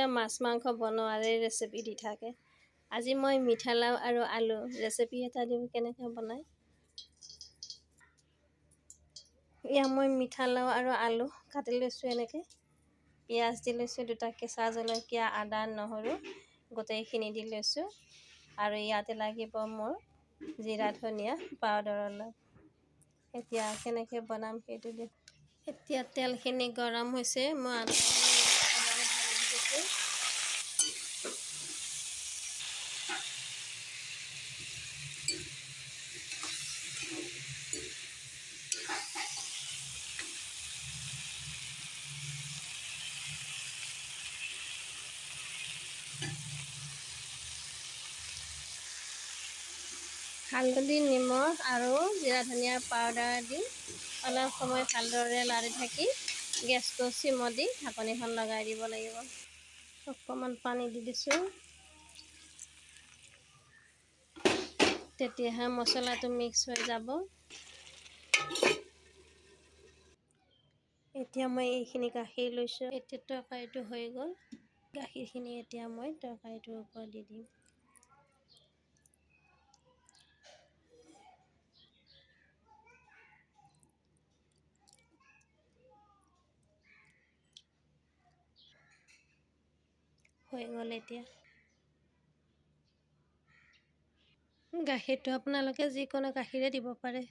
মাছ মাংস বনোৱাৰে ৰেচিপি দি থাকে। আজি মই মিঠালাও আৰু আলু ৰেচিপি এটা দিম কেনেকৈ বনায়। এয়া মই মিঠালাও আৰু আলু কাটি লৈছোঁ এনেকৈ। পিঁয়াজ দি লৈছোঁ, দুটা কেঁচা জলকীয়া, আদা নহৰু গোটেইখিনি দি লৈছোঁ। আৰু ইয়াতে লাগিব মোৰ জিৰা ধনিয়া পাউডাৰ অলপ। এতিয়া কেনেকৈ বনাম সেইটো দিম। এতিয়া তেলখিনি গৰম হৈছে, মই আদাখিনি ঢালি দিছোঁ। হালধি, নিমখ আৰু জিৰা ধনিয়াৰ পাউডাৰ দি অলপ সময় ভালদৰে লাৰি থাকি গেছটো চিমত দি ঢাকনিখন লগাই দিব লাগিব। অকণমান পানী দি দিছোঁ, তেতিয়াহে মছলাটো মিক্স হৈ যাব। এতিয়া মই এইখিনি গাখীৰ লৈছোঁ। এতিয়া তৰকাৰীটো হৈ গ'ল। গাখীৰখিনি এতিয়া মই তৰকাৰীটোৰ ওপৰত দি দিম। হৈ গ'ল এতিয়া। গাখীৰটো আপোনালোকে যিকোনো গাখীৰে দিব পাৰে।